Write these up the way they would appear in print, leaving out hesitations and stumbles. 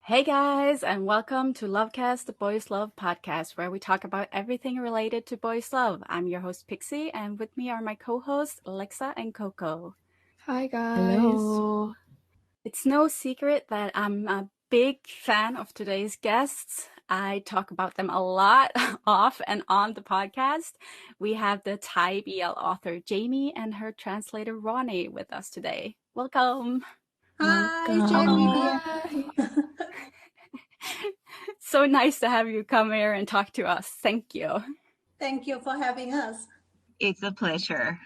Hey guys, and welcome to LoveCast, the Boys Love podcast, where we talk about everything related to boys love. I'm your host Pixie, and with me are my co-hosts Alexa and Coco. Hi guys. Hello. It's no secret that I'm a big fan of today's guests. I talk about them a lot off and on the podcast. We have the Thai BL author Jamie and her translator Roni with us today. Welcome. Hi, Jamie here. So nice to have you come here and talk to us. Thank you. Thank you for having us. It's a pleasure.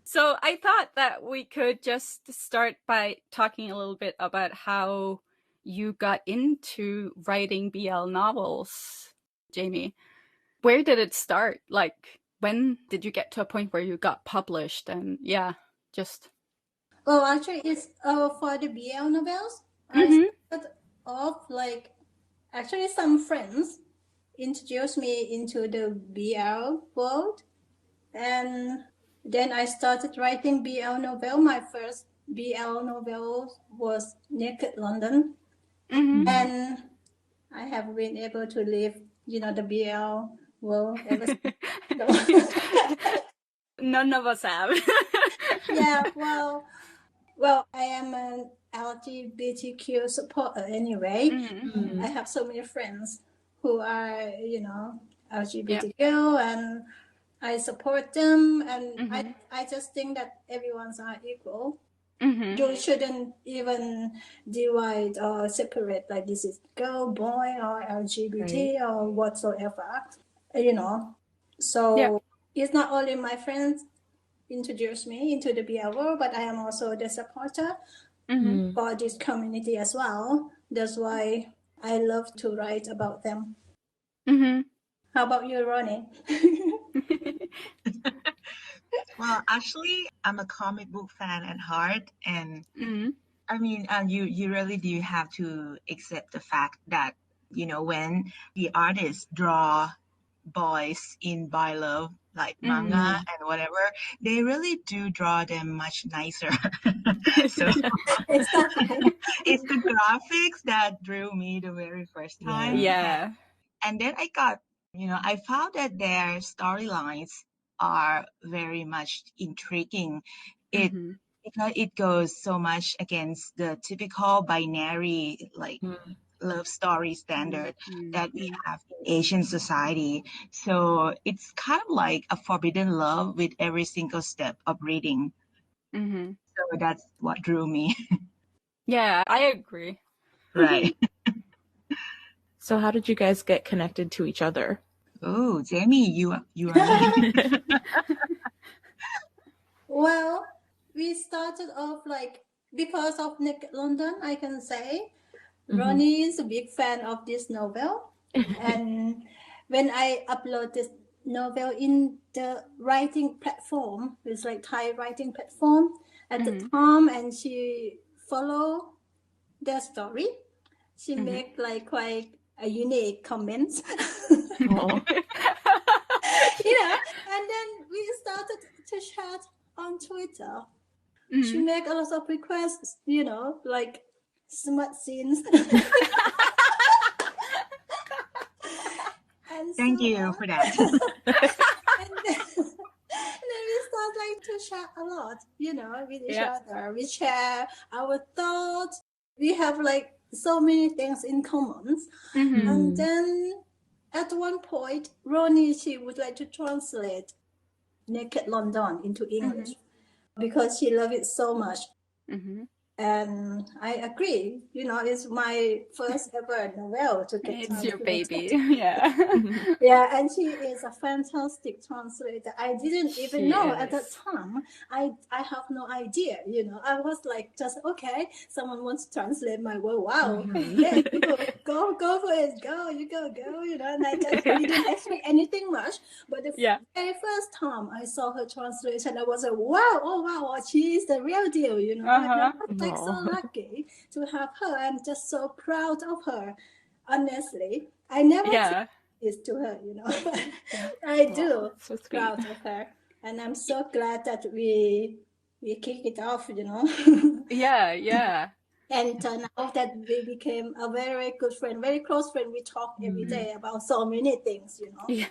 So I thought that we could just start by talking a little bit about how you got into writing BL novels, Jamie. Where did it start? Like, when did you get to a point where you got published? And Well, actually, it's for the BL novels. Mhm. I started off actually some friends introduced me into the BL world, and then I started writing BL novel. My first BL novel was Naked London, Mhm. and I have been able to live, the BL world ever since. None of us have. Yeah, well, I am an LGBTQ supporter anyway. Mhm. I have so many friends who are, LGBTQ, and I support them, and Mhm. I just think that everyone's are equal. Mhm. You shouldn't even divide or separate, like this is girl, boy, or LGBT or whatsoever, So Yeah. it's not only my friends introduced me into the BL world, but I am also the supporter Mhm. for this community as well. That's why I love to write about them. Mhm. How about you, Ronnie? Well, actually, I'm a comic book fan at heart, and Mhm. I mean, you really do have to accept the fact that when the artists draw boys in by love, like manga and whatever, they really do draw them much nicer. So it's the graphics that drew me the very first time. Yeah. And then I found that their storylines are very much intriguing. Mhm. Because it goes so much against the typical binary love story standard that we have in Asian society. So it's kind of like a forbidden love with every single step of reading. Mhm. So that's what drew me. Yeah, I agree. Right. So how did you guys get connected to each other? Oh, Jamie, you are me. Well, we started off because of Nick London, I can say. Ronnie is a big fan of this novel. And when I upload this novel in the writing platform, it's like Thai writing platform at the time, and she follow their story. She make quite a unique comments. And then we started to chat on Twitter. She make a lot of requests, like smut scenes. And Thank you for that. and then we start to chat a lot, with each other. We share our thoughts. We have so many things in common. And then at one point, Roni, she would like to translate Naked London into English because she loved it so much. And I agree, it's my first ever novel to get It's your translated. baby. Yeah. Yeah, and she is a fantastic translator. I didn't even know at that time. I have no idea, I was just okay, someone wants to translate my word. Wow. Yeah, go for it, go, and I just didn't expect anything much. But the very first time I saw her translation, I was like, wow, oh wow, she is the real deal, And I was so lucky to have her. I'm just so proud of her. Honestly, I never said this to her, I do So sweet. proud of her, and I'm so glad that we kick it off, Yeah. And turned out that we became a very, very good friend, very close friend. We talk every day about so many things, Yeah,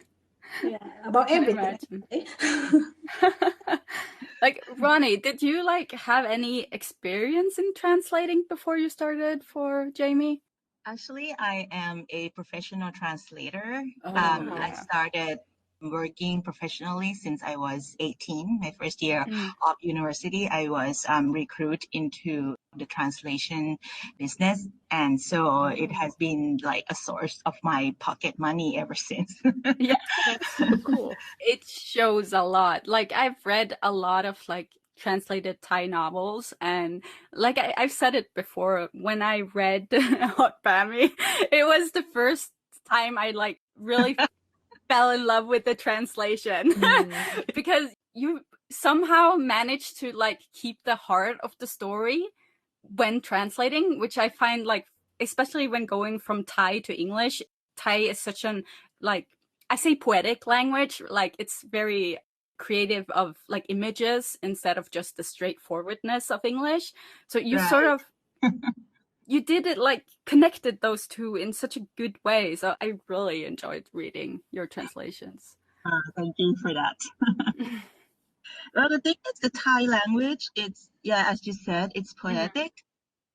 Yeah, about can everything. imagine. Like, Ronnie, did you like have any experience in translating before you started for Jamie? Actually, I am a professional translator. Oh, I yeah. started working professionally since I was 18. My first year Mm. of university, I was recruited into the translation business. And so it has been like a source of my pocket money ever since. Yeah, That's so cool. it shows a lot. Like, I've read a lot of like translated Thai novels, and like I've said it before, when I read Hot Bamee, it was the first time I like really fell in love with the translation because you somehow managed to like keep the heart of the story when translating, which I find like, especially when going from Thai to English, Thai is such an, like, I say poetic language, like it's very creative of like images instead of just the straightforwardness of English. So you Right. sort of you did it like connected those two in such a good way. So I really enjoyed reading your translations. Thank you for that. Well, the thing is, the Thai language, it's, yeah, as you said, it's poetic.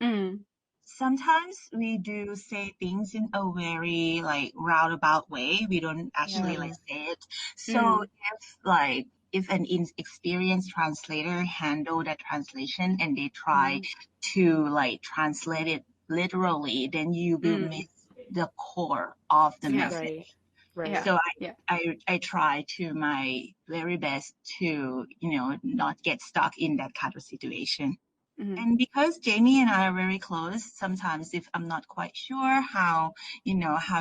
Mm. Sometimes we do say things in a very like roundabout way. We don't actually like say it. So if an experienced translator handle that translation and they try to like translate it literally, then you will miss the core of the Yeah. message. Right. Yeah. So Yeah. I try to my very best to, not get stuck in that kind of situation. And because Jamie and I are very close, sometimes if I'm not quite sure how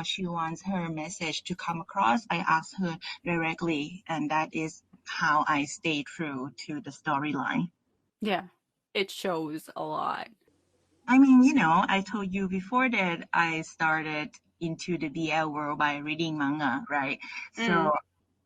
she wants her message to come across, I ask her directly, and that is how I stay true to the storyline. Yeah. It shows a lot. I mean, I told you before that I started into the BL world by reading manga, right? So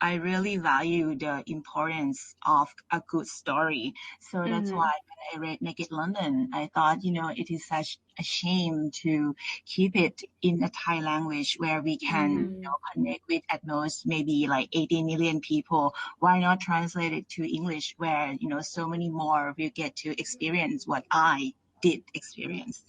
I really value the importance of a good story. So that's why when I read Naked London, I thought, it is such a shame to keep it in the Thai language where we can connect with at most maybe like 80 million people. Why not translate it to English where, so many more will get to experience what I did experience.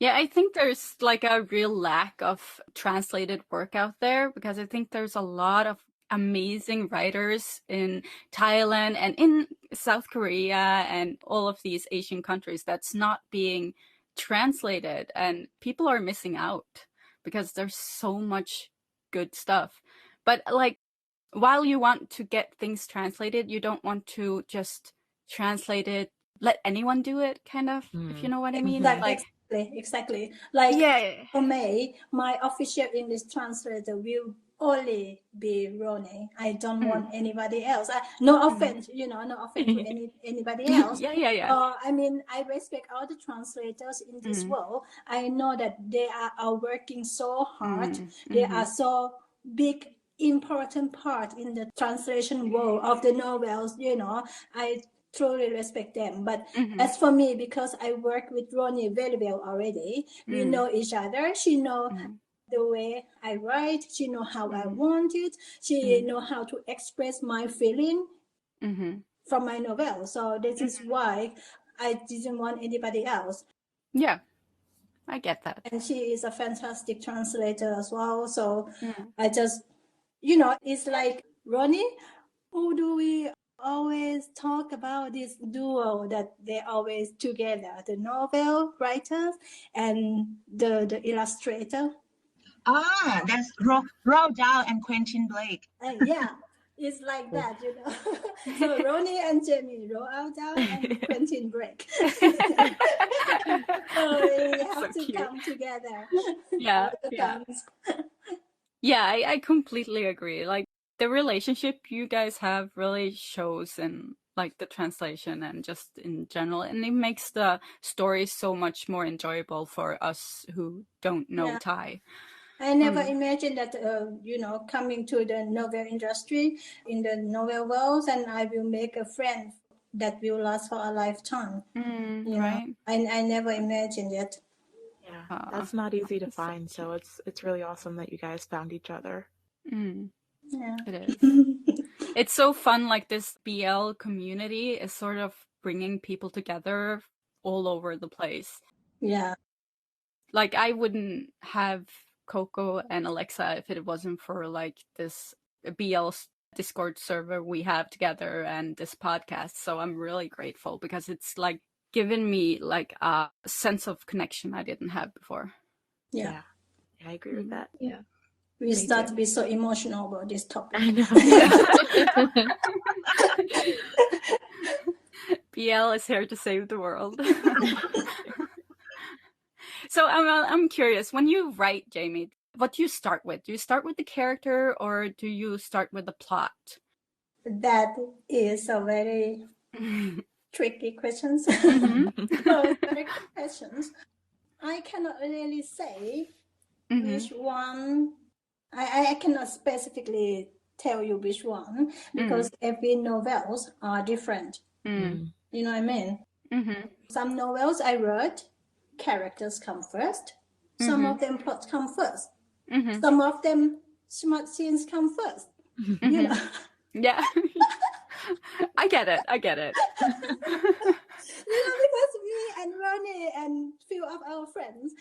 Yeah, I think there's like a real lack of translated work out there because I think there's a lot of amazing writers in Thailand and in South Korea and all of these Asian countries that's not being translated, and people are missing out because there's so much good stuff. But like, while you want to get things translated, you don't want to just translate it, let anyone do it, kind of, if you know what I mean. Exactly. Like, yeah. for me, my official English translator will only be Roni. I don't want anybody else. No offense, no offense to anybody else. Yeah. I mean, I respect all the translators in this world. I know that they are working so hard. They are so big, important part in the translation world of the novels. I truly respect them. But as for me, because I work with Roni very well already, we know each other. She know the way I write. She know how I want it. She know how to express my feeling from my novel. So this is why I didn't want anybody else. Yeah, I get that. And she is a fantastic translator as well. So I just, it's like, Roni, who do we always talk about this duo that they're always together, the novel writers and the illustrator? That's Roald Dahl and Quentin Blake. Yeah, it's like that, So Roni and Jamie, Roald Dahl and Quentin Blake. So we have So to cute. come together. Yeah. Yeah, I completely agree. Like, the relationship you guys have really shows in like the translation and just in general, and it makes the story so much more enjoyable for us who don't know Thai. I never imagined that, coming to the novel industry, in the novel world, and I will make a friend that will last for a lifetime. You Right. know, I never imagined it. Yeah, that's not easy to find. So it's really awesome that you guys found each other. Yeah. It is. It's so fun. Like this BL community is sort of bringing people together all over the place. Yeah. Like I wouldn't have Coco and Alexa if it wasn't for like this BL Discord server we have together and this podcast. So I'm really grateful because it's like given me like a sense of connection I didn't have before. Yeah. I agree with that. Yeah. We start to be so emotional about this topic. I know. BL is here to save the world. So I'm curious, when you write, Jamie, what do you start with? Do you start with the character or do you start with the plot? That is a very tricky question. Very good questions. I cannot really say which one. I cannot specifically tell you which one because every novels are different. You know what I mean? Some novels I wrote, characters come first. Some of them plots come first. Some of them smart scenes come first. You know? Yeah. I get it. You know, because me and Roni and few of our friends,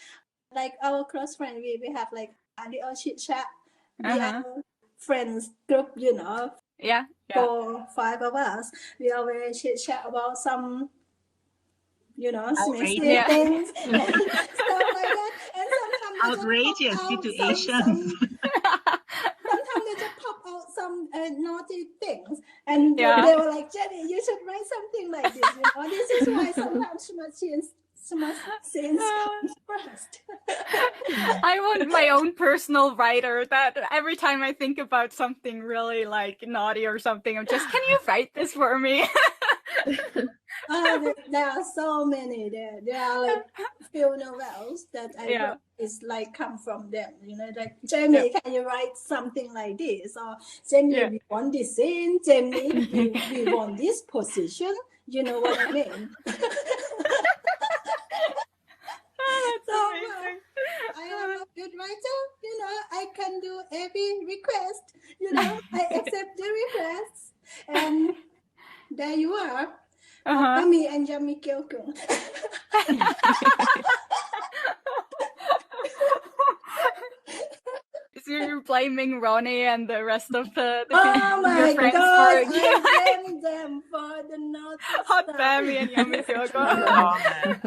like our close friend, we have like a little chit chat. We are friends group, you know. Yeah. 4, 5 of us. We always chit chat about some, you know, sneaky things and stuff like that. And sometimes outrageous situations. Sometimes they just pop out some naughty things, and they were like, "Jenny, you should write something like this." You know, this is why sometimes smart scenes comes first. I want my own personal writer that every time I think about something really like naughty or something, I'm just, can you write this for me? There are so many. There are like few novels that I wrote is like come from them. You know, like Jamie, can you write something like this? Or Jamie, we want this scene. Jamie, we want this position. You know what I mean? I am a good writer. You know, I can do every request. You know, I accept the requests, and there you are. Bamee and Yummy Gyogung. So you're blaming Roni and the rest of the oh my your friends God, for I blame them for the naughty hot stuff. Bamee and Yummy Gyogung.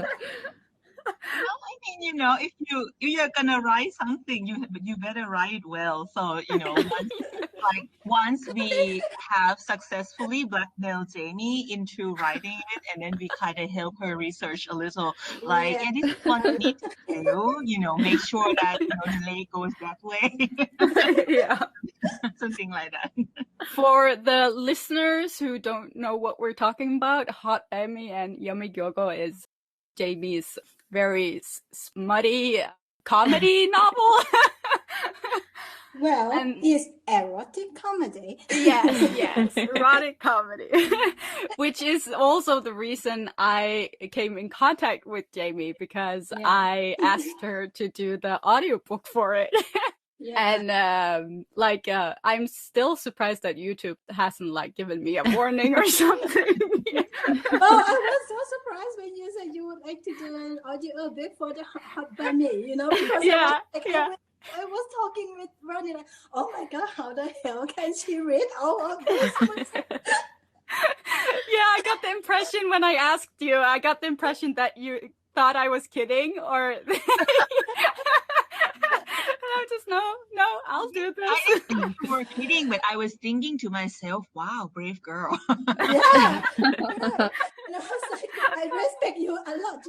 No, I mean, you know, if you're gonna write something, you better write it well. So, you know, once we have successfully blackmailed Jamie into writing it, and then we kind of help her research a little, like, this is what we need to do. You know, make sure that the lake goes that way. Something like that. For the listeners who don't know what we're talking about, Hot Bamee and Yummy Gyogo is Jamie's very smutty comedy novel. Well, it's erotic comedy. Yes, erotic comedy. Which is also the reason I came in contact with Jamie, because I asked her to do the audiobook for it. And I'm still surprised that YouTube hasn't given me a warning or something. Oh, I was so surprised when you said you would like to do an audiobook for the Hot Bamee, because I was talking with Roni, like, oh my God, how the hell can she read all of this? I got the impression when I asked you, that you thought I was kidding, or I just no, I'll do this. I thought you were kidding, but I was thinking to myself, wow, brave girl. And I was like, I respect you a lot,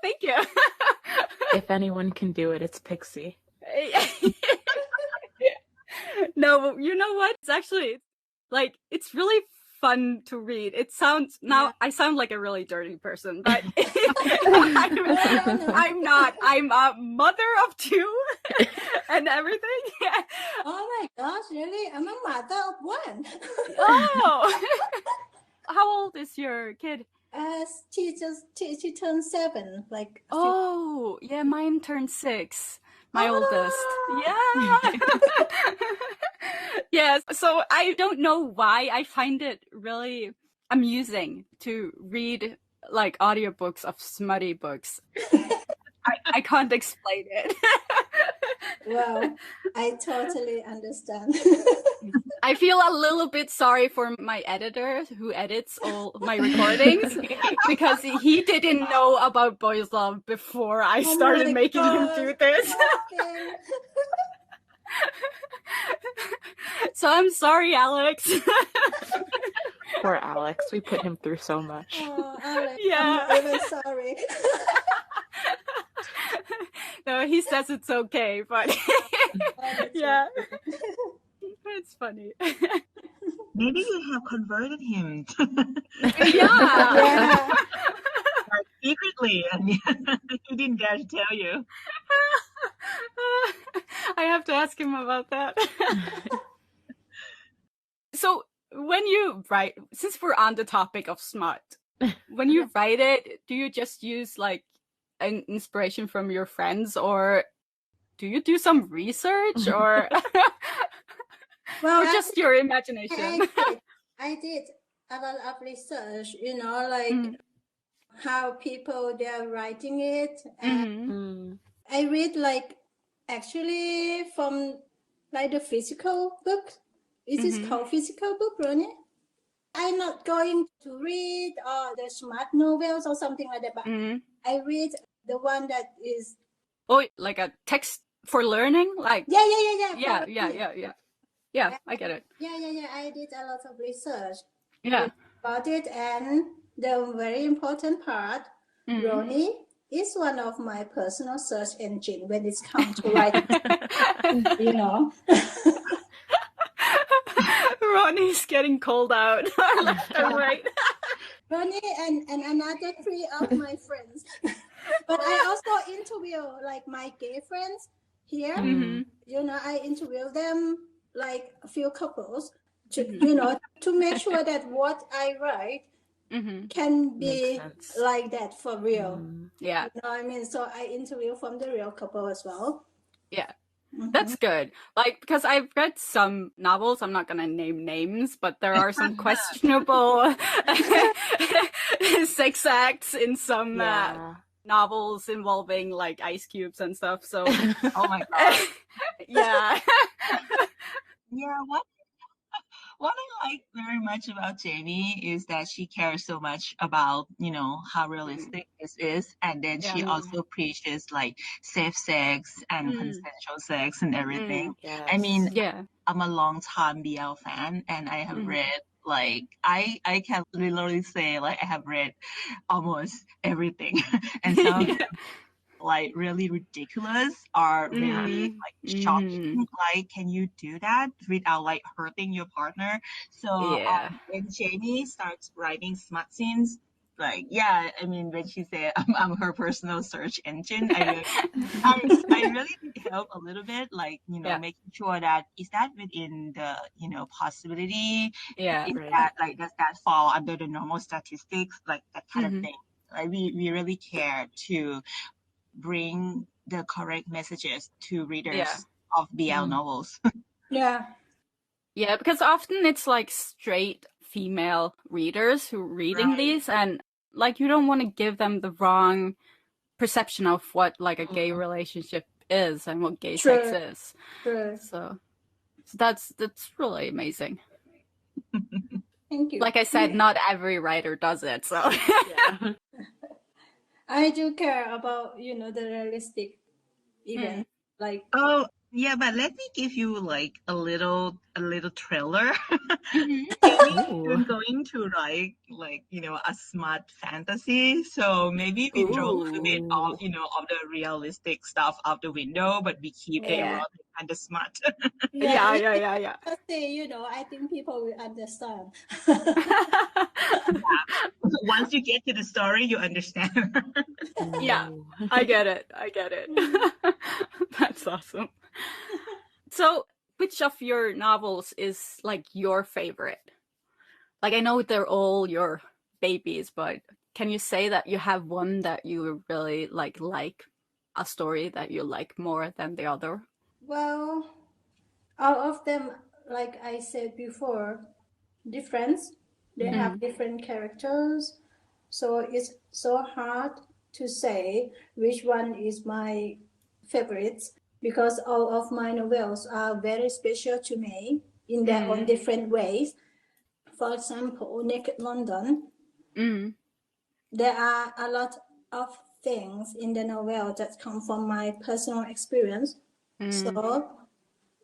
Thank you. If anyone can do it, it's Pixie. No, you know what? It's actually it's really fun to read. It sounds I sound like a really dirty person, but I'm not. I'm a mother of 2 and everything. Oh my gosh, really? I'm a mother of 1. Oh. how old is your kid? She turned 7, like. Oh, yeah, mine turned 6. My oldest. Ah! Yeah. Yes. So I don't know why I find it really amusing to read like audiobooks of smutty books. I can't explain it. Wow, I totally understand. I feel a little bit sorry for my editor who edits all my recordings because he didn't know about boys love before I started making him do this. Okay. So I'm sorry, Alex. Poor Alex. We put him through so much. Oh, Alex, Yeah. I'm not even sorry. No, he says it's okay, but yeah. It's funny. Maybe you have converted him Yeah. like, secretly, and he didn't dare to tell you. I have to ask him about that. So when you write, since we're on the topic of smut, when you write it, do you just use like an inspiration from your friends, or do you do some research, or Well, or just your imagination? I did a lot of research, like how people they're writing it, and I read like actually from like the physical book. Is this called physical book, Roni? I'm not going to read the smart novels or something like that, but I read the one that is like a text for learning, like yeah. Yeah, I get it. Yeah. I did a lot of research about it, and the very important part, Roni is one of my personal search engine when it's come to writing. Ronnie's getting called out left and right. Roni and another 3 of my friends. But I also interview like my gay friends here. I interview them like a few couples to to make sure that what I write can be like that for real. Yeah. You know what I mean? So I interview from the real couple as well. Yeah. That's good. Like, because I've read some novels, I'm not going to name names, but there are some questionable sex acts in some novels involving like ice cubes and stuff. So, oh my god. Yeah. Yeah, what I like very much about Jamie is that she cares so much about, how realistic this is. And then she also preaches like safe sex and consensual sex and everything. Yes. I mean, I'm a long time BL fan, and I have read like, I can literally say like I have read almost everything. And some of them, like really ridiculous or really like shocking. Like, can you do that without like hurting your partner? So when Jamie starts writing smut scenes, like I mean, when she said I'm her personal search engine, I really need help a little bit, like making sure that is that within the possibility, is that like does that fall under the normal statistics, like that kind of thing. Like we really care to bring the correct messages to readers of BL novels. Yeah, because often it's like straight female readers who are reading these, and like you don't want to give them the wrong perception of what like a gay relationship is and what gay sex is. So that's really amazing. Thank you. Like I said, not every writer does it, so I do care about the realistic event. Like yeah, but let me give you like a little trailer. We're going to write like a smart fantasy, so maybe we throw a little bit of of the realistic stuff out the window, but we keep the erotic and the smart. Yeah. Say, I think people will understand. Once you get to the story, you understand. Yeah, I get it. That's awesome. So, which of your novels is like your favorite? Like, I know they're all your babies, but can you say that you have one that you really like a story that you like more than the other? Well, all of them, like I said before, different. They have different characters, so it's so hard to say which one is my favorite because all of my novels are very special to me in their own different ways. For example, Naked London, there are a lot of things in the novel that come from my personal experience. So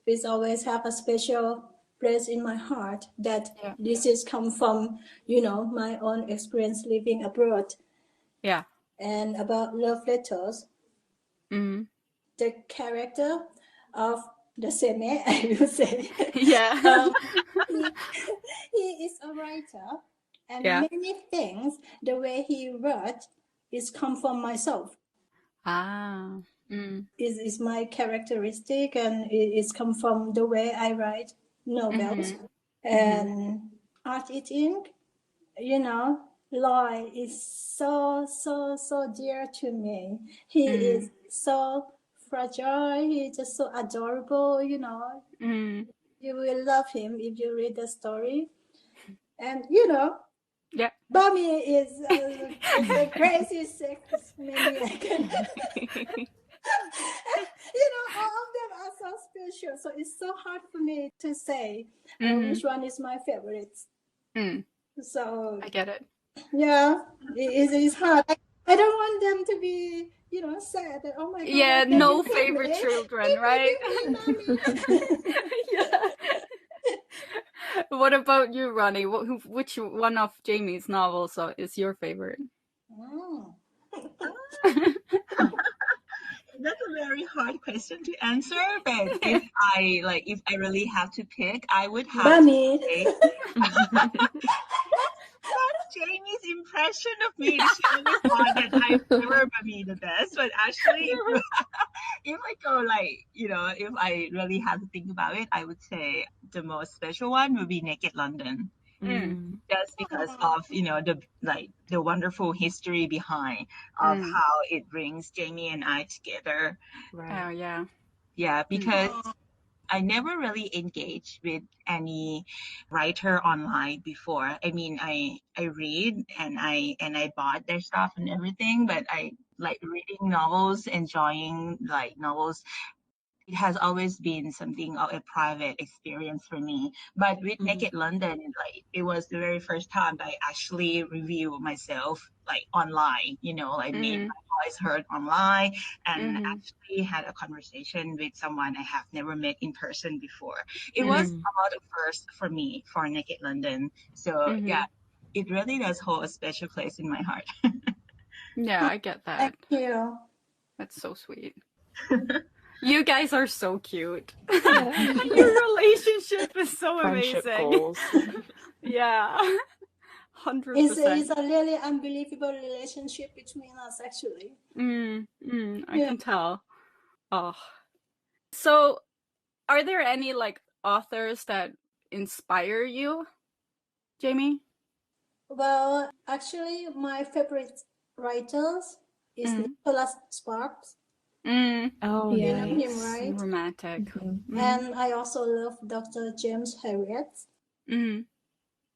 it always have a special place in my heart that this is come from, my own experience living abroad. Yeah. And about love letters, the character of the Seme, I will say, Yeah. he is a writer, and many things, the way he wrote, is come from myself. Ah. Is my characteristic, and it's come from the way I write novels. And Art It Ink, Lloyd is so dear to me. He is so fragile. He's just so adorable. You will love him if you read the story. And Bamee is a crazy sex maniac. All of them are so special. So it's so hard for me to say which one is my favorite. So I get it. Yeah, it is hard. I don't want them to be, sad. Oh my God. Yeah, no favorite children, right? Yeah. What about you, Ronnie? Which one of Jamie's novels is your favorite? That's a very hard question to answer, but if I really have to pick, I would have to say that's Jamie's impression of me. She always thought that I never Bamee the best, but actually, if I go if I really have to think about it, I would say the most special one would be Naked London. Just because of the wonderful history behind of how it brings Jamie and I together. Right. Oh yeah. Yeah, because I never really engaged with any writer online before. I mean, I read and I bought their stuff and everything, but I like reading novels, enjoying novels. It has always been something of a private experience for me. But with Naked London, it was the very first time I actually review myself online, made my voice heard online and actually had a conversation with someone I have never met in person before. It was about a first for me for Naked London. So yeah, it really does hold a special place in my heart. Yeah, I get that. Thank you. That's so sweet. You guys are so cute. Your relationship is so Friendship amazing. goals. Yeah. 100%. It's a really unbelievable relationship between us, actually. I can tell. Oh. So, are there any authors that inspire you, Jamie? Well, actually, my favorite writers is Nicholas Sparks. Oh, You nice. know him, right? Romantic. And I also love Dr. James Harriet.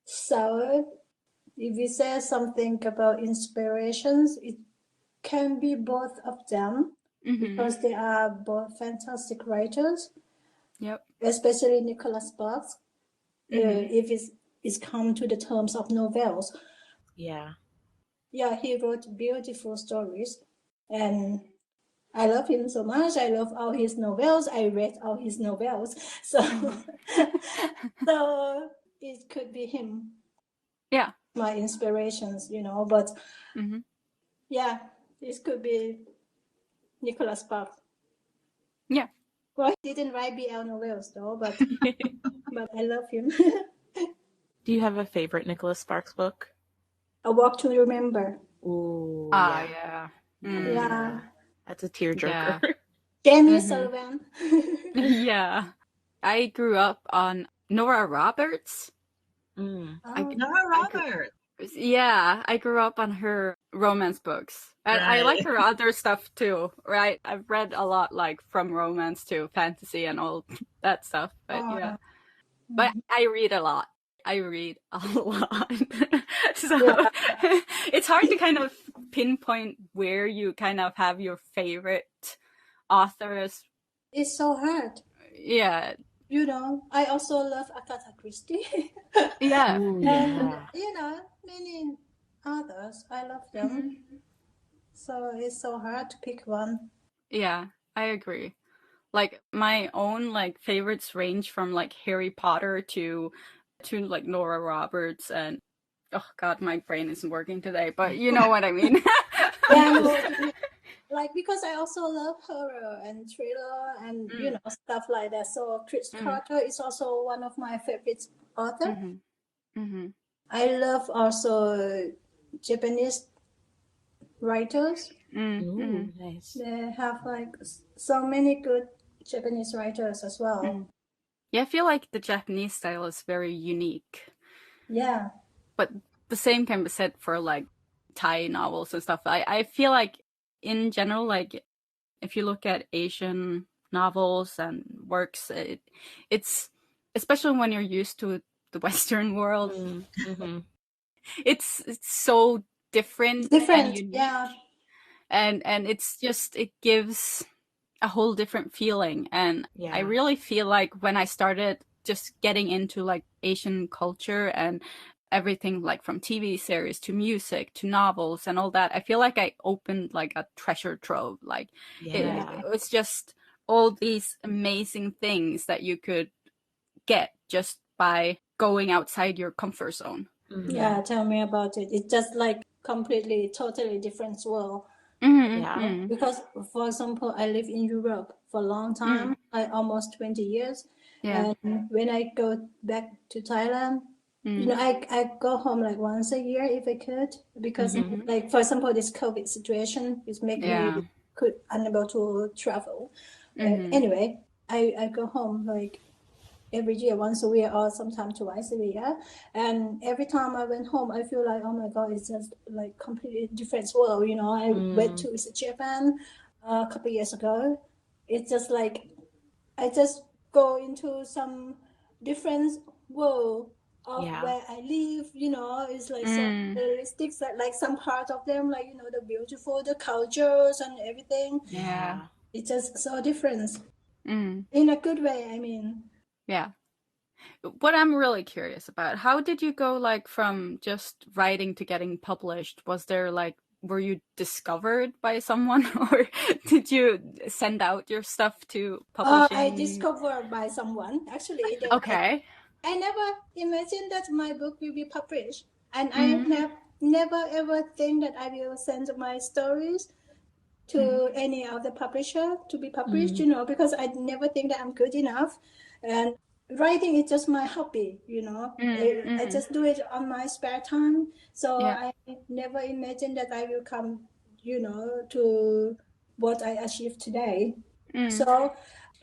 So, if we say something about inspirations, it can be both of them because they are both fantastic writers. Yep. Especially Nicholas Sparks. If it's come to the terms of novels. Yeah. Yeah, he wrote beautiful stories, and I love him so much. I love all his novels. I read all his novels. So, so it could be him. Yeah. My inspirations, but yeah, this could be Nicholas Sparks. Yeah. Well, he didn't write BL novels though, but I love him. Do you have a favorite Nicholas Sparks book? A Walk to Remember. Ooh, yeah. Yeah. That's a tearjerker. Yeah. Jamie Sullivan. Yeah. I grew up on Nora Roberts. Nora Robert. Yeah, I grew up on her romance books. And I like her other stuff too, right? I've read a lot like from romance to fantasy and all that stuff. But yeah. But I read a lot. I read a lot. So it's hard to kind of pinpoint where you kind of have your favorite authors. It's so hard. Yeah. You know, I also love Agatha Christie. Yeah. And, you know, many others. I love them. So it's so hard to pick one. Yeah, I agree. Like my own like favorites range from like Harry Potter to like Nora Roberts and oh god, my brain isn't working today, but you know what I mean. Like because I also love horror and thriller and you know stuff like that. So Chris Carter is also one of my favorite authors. I love also Japanese writers. Nice. They have like so many good Japanese writers as well. Yeah, I feel like the Japanese style is very unique. Yeah. But the same can be said for like Thai novels and stuff. I feel like in general, like if you look at Asian novels and works, it's especially when you're used to the Western world, it's so different and unique. Yeah. And it's just, it gives a whole different feeling. And I really feel like when I started just getting into like Asian culture and everything like from TV series to music to novels and all that, I feel like I opened like a treasure trove. Like it's just all these amazing things that you could get just by going outside your comfort zone. Yeah, tell me about it. It's just like completely, totally different world. Because, for example, I live in Europe for a long time, like almost 20 years. And when I go back to Thailand, you know, I go home like once a year if I could, because like, for example, this COVID situation is making me unable to travel. Anyway, I go home like every year, once a year, or sometimes twice a year. And every time I went home, I feel like, oh my God, it's just like completely different world. You know, I went to Japan a couple of years ago. It's just like, I just go into some different world of where I live, you know. It's like so realistic, like some part of them, like, you know, the beautiful, the cultures and everything. It's just so different in a good way, I mean. Yeah. What I'm really curious about, how did you go like from just writing to getting published? Was there like, were you discovered by someone or did you send out your stuff to publishing? I discovered by someone, actually. Okay. I never imagined that my book will be published. And I never ever think that I will send my stories to any other publisher to be published, you know, because I never think that I'm good enough. And writing is just my hobby, you know. I just do it on my spare time. So I never imagined that I will come, you know, to what I achieved today. So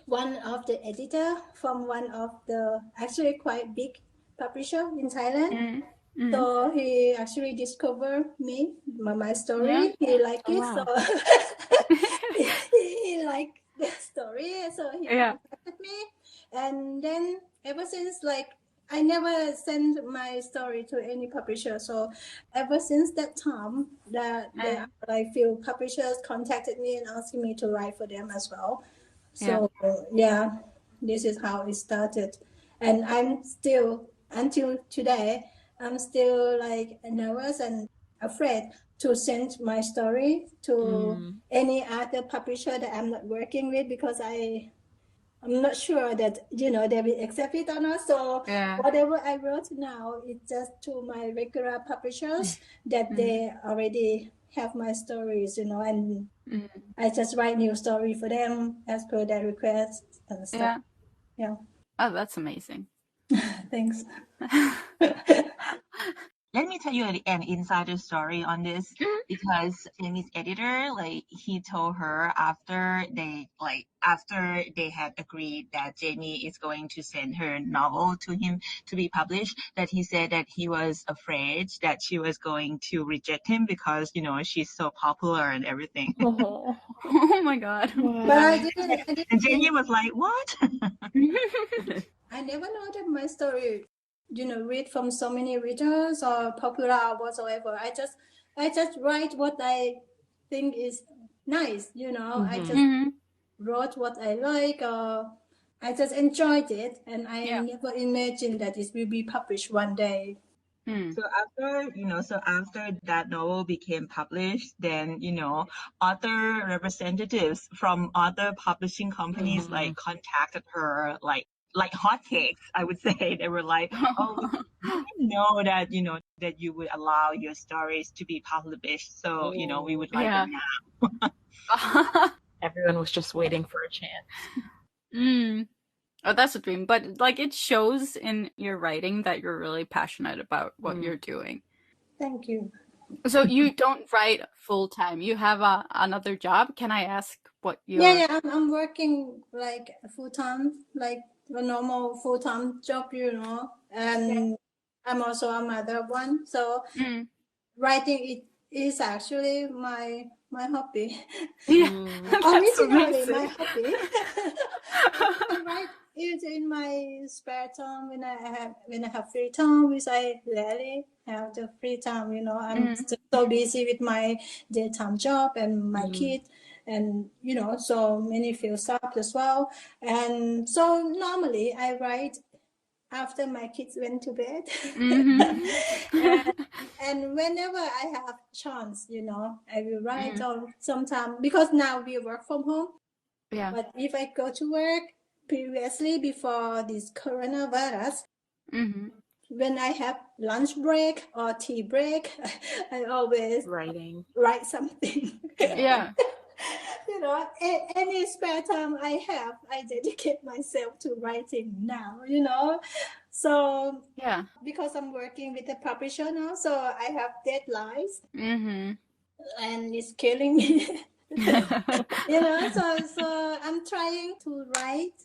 one of the editor from one of the actually quite big publisher in Thailand. So he actually discovered me, my story. He liked it, so he liked the story. So he contacted me, and then ever since, like, I never sent my story to any publisher. So ever since that time, that like few publishers contacted me and asking me to write for them as well. So this is how it started, and I'm still, until today, I'm still like nervous and afraid to send my story to any other publisher that I'm not working with, because I'm not sure that, you know, they will accept it or not. So whatever I wrote now, it's just to my regular publishers that they already have my stories, you know, and I just write new story for them as per their requests and stuff. Yeah. Oh, that's amazing. Thanks. let me tell you an insider story on this, Mhm. because Jamie's editor, like, he told her after they had agreed that Jamie is going to send her novel to him to be published, that he said that he was afraid that she was going to reject him because, she's so popular and everything. Oh, Oh my God. But I wow. didn't And Jamie was like, what? I never know that my story, read from so many readers or popular or whatsoever. I just write what I think is nice. I just Mhm. wrote what I like, or I just enjoyed it, and I Yeah. never imagined that it will be published one day. Mm. So after that novel became published, then, author representatives from other publishing companies like contacted her like hotcakes, I would say. They were like, oh, we didn't know that, that you would allow your stories to be published. So, we would write Yeah. them now. Everyone was just waiting for a chance. Mm. Oh, that's a dream. But like, it shows in your writing that you're really passionate about what you're doing. Thank you. So you don't write full time. You have another job. Can I ask what Yeah, your? I'm working like full time, like a normal full time job, and I'm also a mother of one. So Mm. writing it is actually my hobby. Yeah, that's Originally my amazing. hobby. I write it in my spare time when I have free time, which I rarely have the free time. I'm so busy with my daytime job and my kid, and so many field stuff as well. And so normally I write after my kids went to bed. Mm-hmm. And whenever I have chance, I will write, or sometime, because now we work from home. Yeah. But if I go to work, previously before this coronavirus, Mm-hmm. when I have lunch break or tea break, I always Writing. write something. Yeah. Any spare time I have, I dedicate myself to writing now, So Yeah. because I'm working with a publisher now, so I have deadlines, Mm-hmm. and it's killing me. So I'm trying to write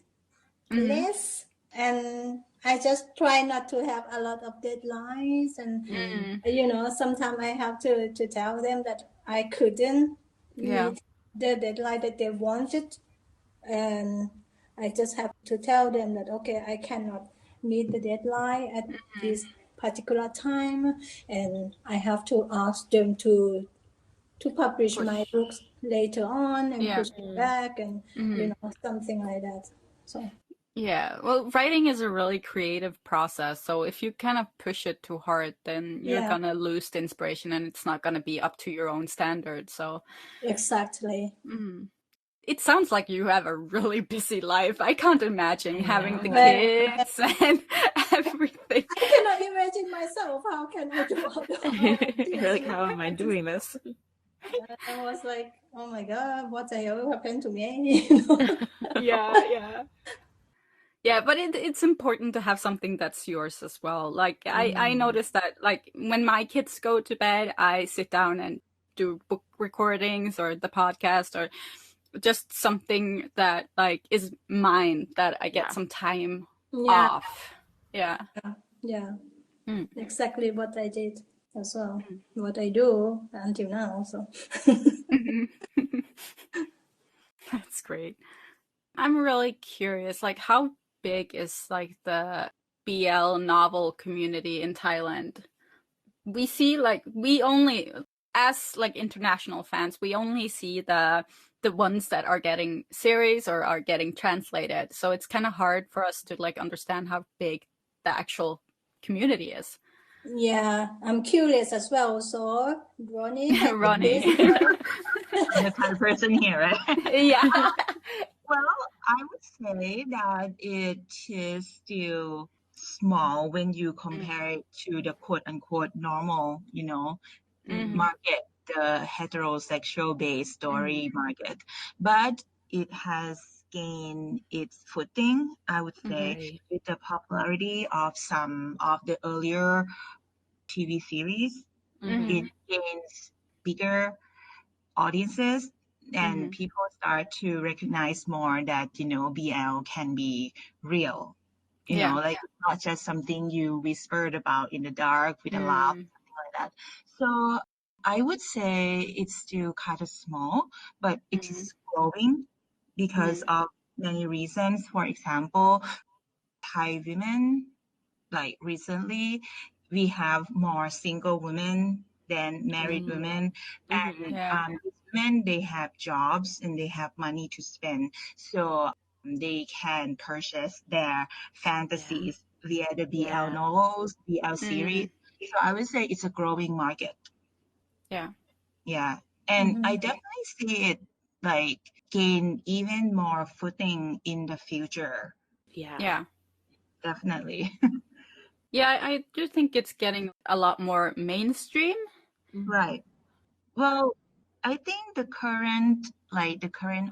less, and I just try not to have a lot of deadlines, and sometimes I have to tell them that I couldn't meet the deadline that they wanted, and I just have to tell them that, okay, I cannot meet the deadline at this particular time, and I have to ask them to publish my books later on, and push it back, and something like that. So Yeah, well, writing is a really creative process. So if you kind of push it too hard, then you're gonna lose the inspiration, and it's not gonna be up to your own standards. So exactly. it sounds like you have a really busy life. I can't imagine having the kids and everything. I cannot imagine myself. How can I do all this? You're like, how am I doing this? I was like, oh my God, what the hell happened to me? Yeah. Yeah, but it's important to have something that's yours as well. Like I noticed that, like, when my kids go to bed, I sit down and do book recordings or the podcast, or just something that like is mine, that I get some time off. Yeah. Exactly what I did as well. What I do until now. So That's great. I'm really curious, like, how big is like the BL novel community in Thailand? We see, like, we only, as like international fans, we only see the ones that are getting series or are getting translated. So it's kind of hard for us to like understand how big the actual community is. yeah, I'm curious as well. So Roni, Roni, The Thai person here, right? yeah. Well, I would say that it is still small when you compare it to the quote unquote normal, market, the heterosexual based story market. But it has gained its footing, I would say, with the popularity of some of the earlier TV series, Mhm. it gains bigger audiences, and Mhm. people start to recognize more that, BL can be real. Yeah. Like it's not just something you whispered about in the dark with a laugh, Mm. something like that. So I would say it's still kind of small, but it Mhm. is growing because Mhm. of many reasons. For example, Thai women, like recently, we have more single women than married women, and Yeah. these women, they have jobs and they have money to spend, so they can purchase their fantasies via the BL Yeah. novels, BL series. Mm. So I would say it's a growing market. Yeah. Yeah, and I definitely see it like gain even more footing in the future. Yeah. Yeah. Definitely. Yeah, I do think it's getting a lot more mainstream. Right. Well, I think the current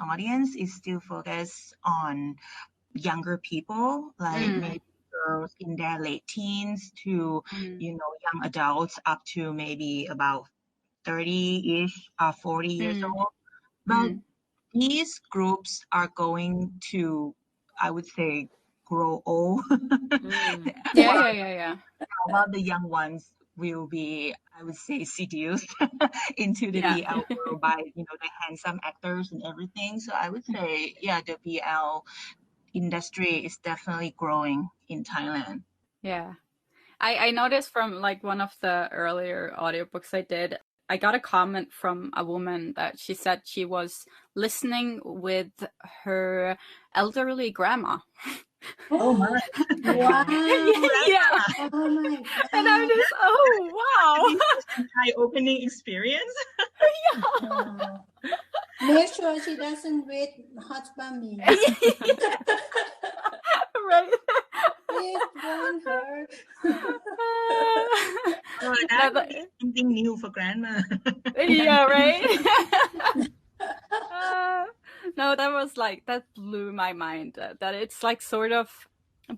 audience is still focused on younger people, like Mm. maybe girls in their late teens to, Mm. young adults up to maybe about 30-ish, 40 years Mm. old. But Mm. these groups are going to, I would say, grow old. Yeah, while, yeah, yeah, yeah. while the young ones will be, I would say, seduced into the Yeah. BL world by, the handsome actors and everything. So I would say, yeah, the BL industry is definitely growing in Thailand. Yeah. I noticed from like one of the earlier audiobooks I did, I got a comment from a woman that she said she was listening with her elderly grandma. Oh my. Wow. Yeah. Oh my And I'm God. just, oh, wow. This is Thai opening experience. Wow. Make sure she doesn't read hot Bamee. Right. Please warn her. Oh, No, that would be something new for grandma. yeah, right. No, that was like, that blew my mind. That it's like sort of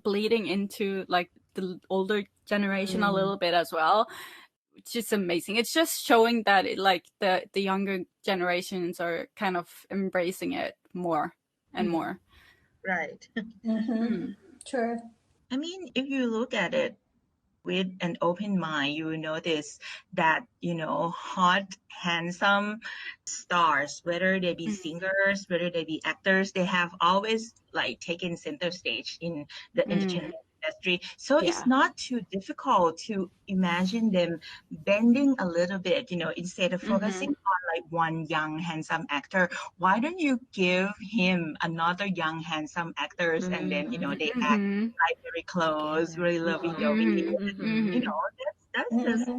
bleeding into like the older generation a little bit as well. It's just amazing. It's just showing that it, like the younger generations are kind of embracing it more and more. Right. Sure. I mean, if you look at it with an open mind, you will notice that, hot, handsome stars, whether they be singers, whether they be actors, they have always like taken center stage in the entertainment industry. So it's not too difficult to imagine them bending a little bit, instead of focusing on like one young, handsome actor. Why don't you give him another young, handsome actors, and then, they act like very close, really lovey-dovey. That's just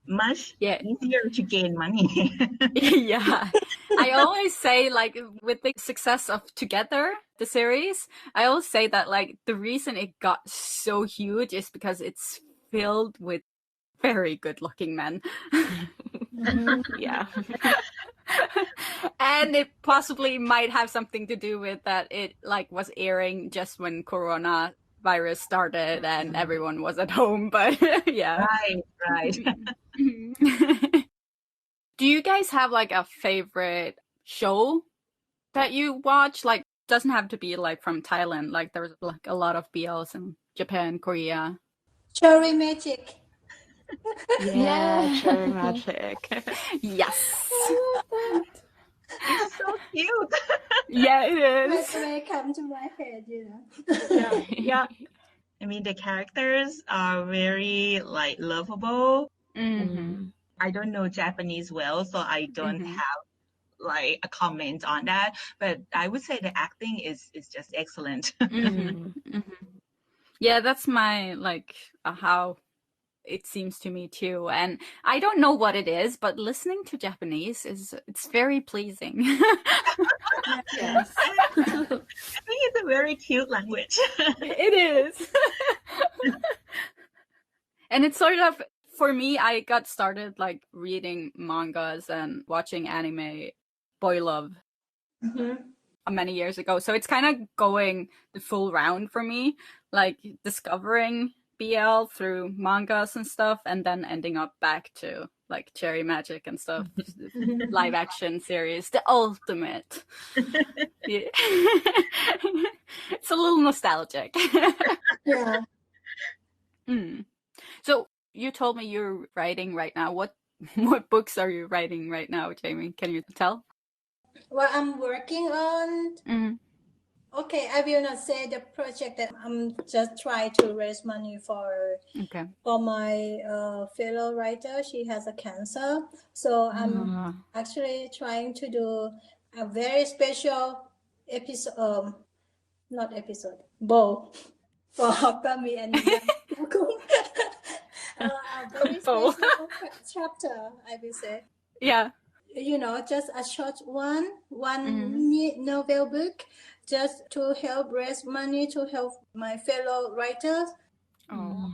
much Yeah. easier to gain money. Yeah. I always say, like, with the success of Together, the series, I always say that, like, the reason it got so huge is because it's filled with very good looking men. Yeah. And it possibly might have something to do with that it like was airing just when Corona virus started and everyone was at home, but yeah. Right. Do you guys have like a favorite show that you watch? Like, doesn't have to be like from Thailand. Like, there's like a lot of BLs in Japan, Korea. Cherry Magic. Yeah, Cherry Magic. Yes. It's so cute. Yeah, it Right is. away come to my head, Yeah. I mean, the characters are very like lovable. I don't know Japanese well, so I don't have like a comment on that. But I would say the acting is just excellent. Yeah, that's my like how it seems to me too. And I don't know what it is, but listening to Japanese it's very pleasing. Yes. I think it's a very cute language. It is. And it's sort of, for me, I got started like reading mangas and watching anime, boy love, many years ago. So it's kind of going the full round for me, like discovering BL through mangas and stuff, and then ending up back to like Cherry Magic and stuff, live action series, the ultimate. Yeah. It's a little nostalgic. Yeah. So you told me you're writing right now. What books are you writing right now, Jamie? Can you tell? Well, I'm working on. Okay, I will not say the project that I'm just trying to raise money for. Okay. For my fellow writer, she has a cancer, so I'm actually trying to do a very special episode, not episode, bow for Bamee and Gyogung. A very special chapter, I will say. Yeah. You know, just a short one mini novel book, just to help raise money to help my fellow writers. Oh,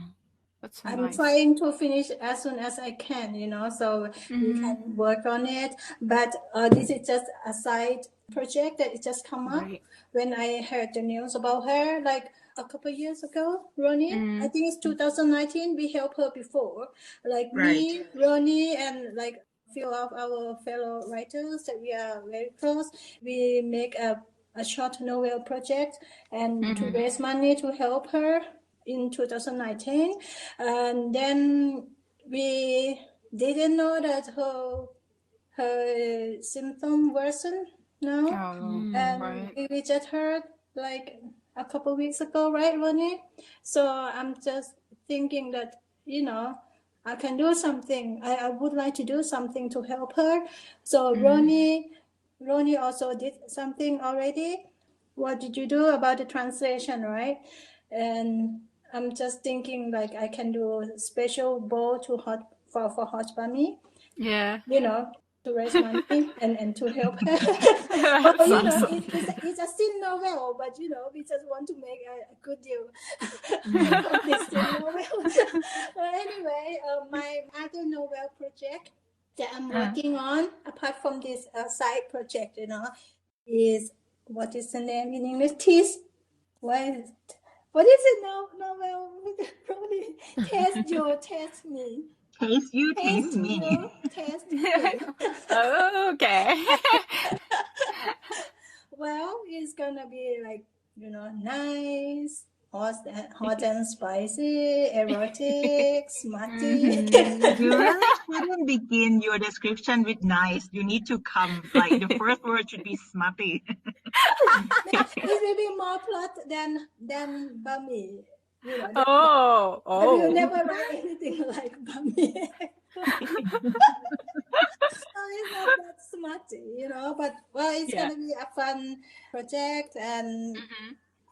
that's so I'm nice. trying to finish as soon as I can, you know, so we can work on it. But this is just a side project that it just come up when I heard the news about her, like a couple of years ago. Roni, I think it's 2019. We helped her before, like me, Roni, and like few of our fellow writers that we are very close. We make a short novel project and to raise money to help her in 2019, and then we didn't know that her symptom worsened now, and we just heard like a couple weeks ago, right, Roni? So I'm just thinking that, you know, I can do something. I would like to do something to help her. So Roni also did something already. What did you do about the translation, right? And I'm just thinking like I can do a special bowl to for hot Bamee. Yeah. You know, to raise money and to help her. But you know, it's a thin novel, but you know, we just want to make a good deal from this thin novel. But anyway, my other novel project that I'm working on, apart from this side project, you know, is, what is the name in English? What is it now? Novel? Probably Taste You, Taste Me. Taste You, Taste Me. Taste Me. Okay. Well, it's gonna be like, you know, nice, hot and spicy, erotic, smutty. You really shouldn't begin your description with nice. You need to come, like, the first word should be smutty. It will be more plot than Bamee. You know, I will never write anything like Bamee. It's not that smutty, you know, but well, it's gonna be a fun project, and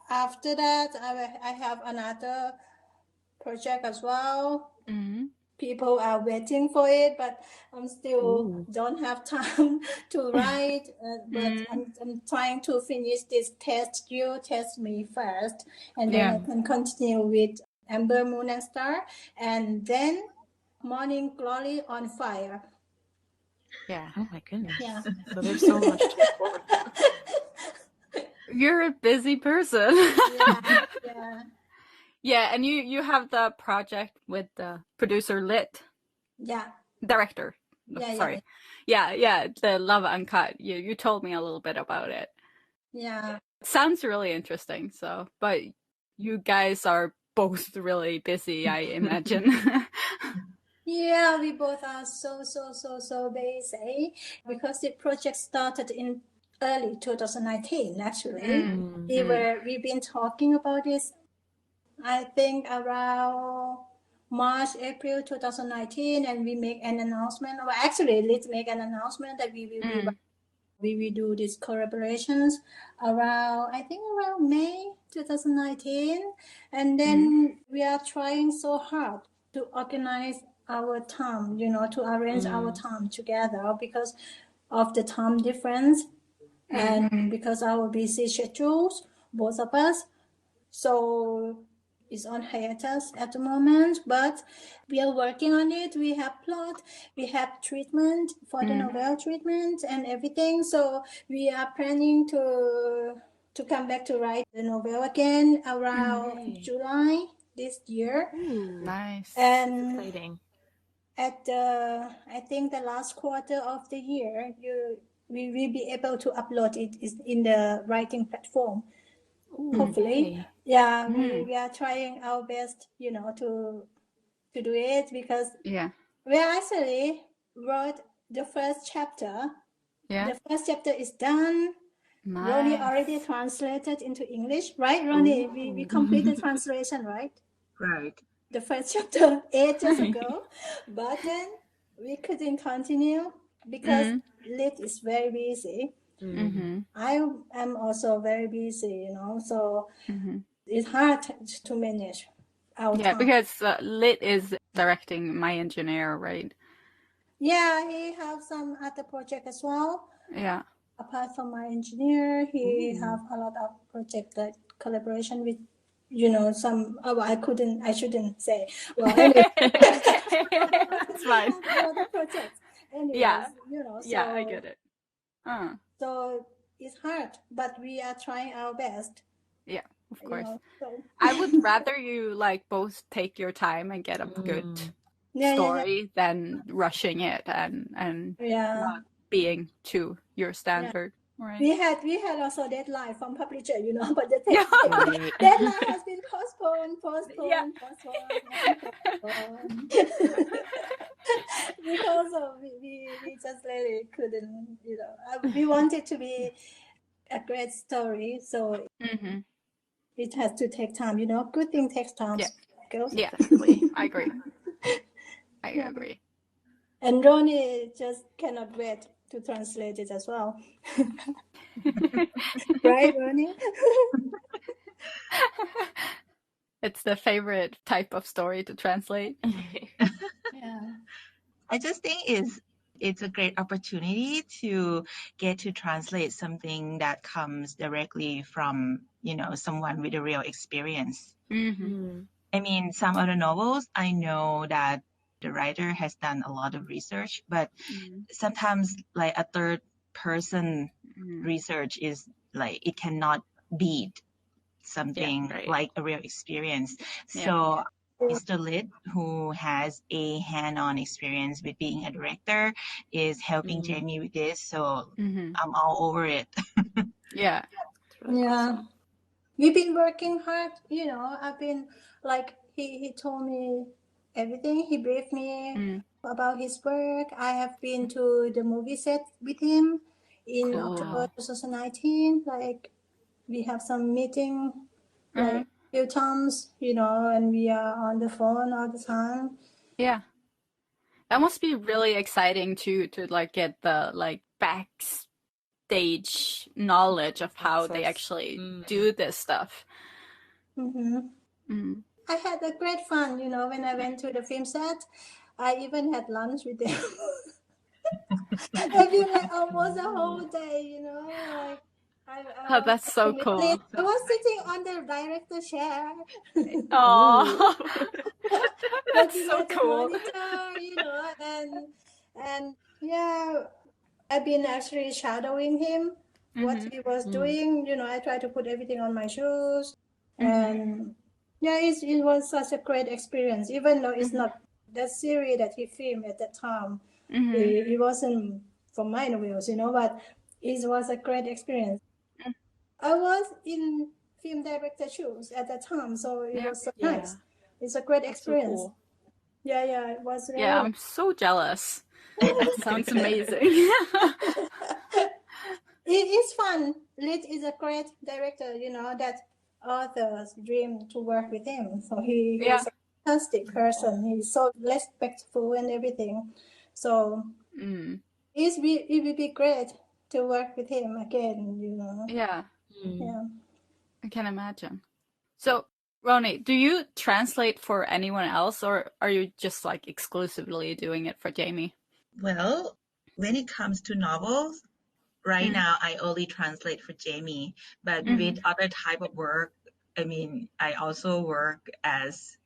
after that, I have another project as well. People are waiting for it, but I'm still don't have time to write. But I'm trying to finish this Test You, Test Me first, and then I can continue with Amber, Moon, and Star, and then Morning Glory on Fire. Yeah. Oh my goodness. Yeah. So there's so much to look forward to. You're a busy person. Yeah. Yeah, and you have the project with the producer Lit. Yeah. Director. Yeah, Sorry. Yeah, the Love Uncut. You told me a little bit about it. Yeah. Sounds really interesting. So, but you guys are both really busy, I imagine. Yeah, we both are so busy because the project started in early 2019. Actually, we've been talking about this, I think, around March, April 2019, and we make an announcement. Or actually, let's make an announcement that we will do these collaborations around May 2019, and then we are trying so hard to organize our time, you know, to arrange our time together because of the time difference and because our busy schedules, both of us. So it's on hiatus at the moment, but we are working on it. We have plot, we have treatment for the novel treatment and everything. So we are planning to come back to write the novel again around July this year. Nice. And Exciting. at I think the last quarter of the year, we will be able to upload it in the writing platform. Hopefully, Yay. yeah, we are trying our best, to do it, because we actually wrote the first chapter. The first chapter is done. Nice. Roni already translated into English, right, Roni? We completed translation, right? Right. The first chapter ages ago, but then we couldn't continue because Lit is very busy. I am also very busy, so it's hard to manage our time. Because Lit is directing My Engineer, right? Yeah, he have some other project as well. Yeah. Apart from My Engineer, he have a lot of project like collaboration with, some. I shouldn't say. Well, anyway. It's fine. A lot of projects. Anyways, so, yeah, I get it. So it's hard, but we are trying our best. Yeah, of course. So. I would rather you both take your time and get a good story than rushing it and not being to your standard. Right. We had also deadline from publisher, but the deadline has been postponed. Because we just really couldn't, we wanted to be a great story, so it has to take time, good thing takes time. Yeah, exactly. I agree. I agree. And Roni just cannot wait to translate it as well. Right, Roni? It's the favorite type of story to translate. I just think it's a great opportunity to get to translate something that comes directly from, someone with a real experience. I mean, some other novels, I know that the writer has done a lot of research, but sometimes like a third person research is it cannot beat something like a real experience. So Mr. Lit, who has a hand-on experience with being a director, is helping Jamie with this. So I'm all over it. Yeah. Awesome. We've been working hard, I've been he told me everything. He briefed me about his work. I have been to the movie set with him in October 2019. We have some meeting few times, and we are on the phone all the time. Yeah. That must be really exciting to get the backstage knowledge of how they actually do this stuff. I had a great fun, when I went to the film set. I even had lunch with them. I feel almost a whole day, that's so cool. I was sitting on the director chair. Oh, that's so cool. Monitor, and I've been actually shadowing him, what he was doing. I tried to put everything on my shoes, and it was such a great experience. Even though it's not the series that he filmed at that time, it wasn't from my novels, but it was a great experience. I was in film director shoes at that time, so it was so nice. It's a great experience. So cool. Yeah, it was. Yeah, I'm so jealous. That sounds amazing. It's fun. Lit is a great director, that authors dream to work with him. So he's a fantastic person. He's so respectful and everything. So it would be great to work with him again, Yeah. I can imagine. So, Roni, do you translate for anyone else, or are you just exclusively doing it for Jamie? Well, when it comes to novels, right now I only translate for Jamie, but with other type of work, I mean, I also work as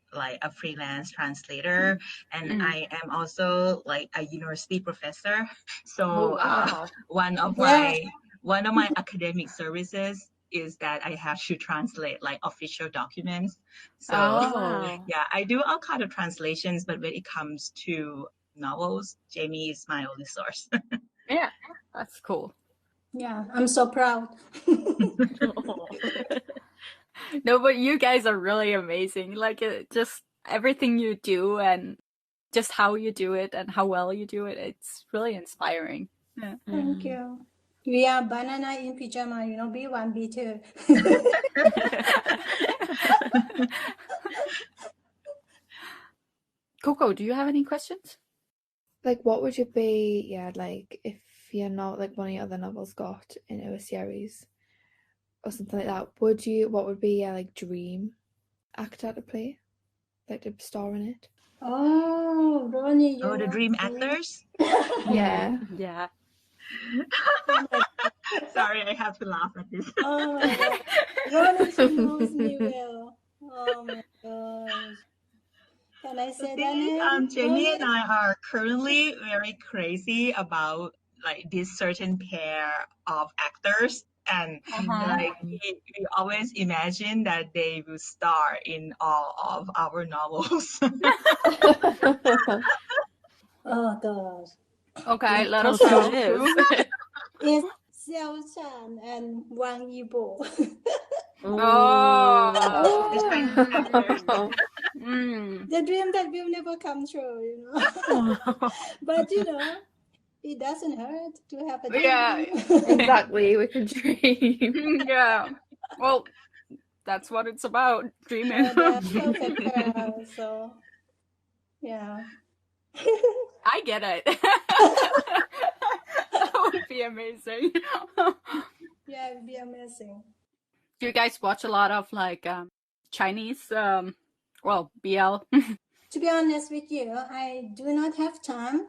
a freelance translator, and I am also a university professor. So one of my academic services is that I have to translate like official documents. So Oh. yeah, I do all kind of translations, but when it comes to novels, Jamie is my only source. Yeah, that's cool. Yeah, I'm so proud. No, but you guys are really amazing. Like, just everything you do and just how you do it and how well you do it. It's really inspiring. Yeah. Thank you. We are banana in pajama, you know, B1, B2. Coco, do you have any questions? Like, what would you be, like, if you're not, like, one of your other novels got into a series or something like that, what would be your, like, dream actor to play? Like, to star in it? Oh, Roni, you Oh, the know dream me. actors? Yeah. Yeah. Sorry, I have to laugh at this. Oh my God. Roni, she knows me well. Oh my gosh. Can I The say that thing is, name? Jamie Roni? and I are currently very crazy about like this certain pair of actors, and like we always imagine that they will star in all of our novels. Oh gosh. Okay, let Tell us us know. who it is. It's Xiao Shan and Wang Yibo. Oh. This kind of actors. Mm. The dream that will never come true, you know. But you know, it doesn't hurt to have a dream. Yeah. Exactly, we could dream. Yeah. Well, that's what it's about, dreaming. They're perfect pair, so yeah. I get it. That would be amazing. Yeah, it would be amazing. Do you guys watch a lot of like Chinese, well, BL? To be honest with you, I do not have time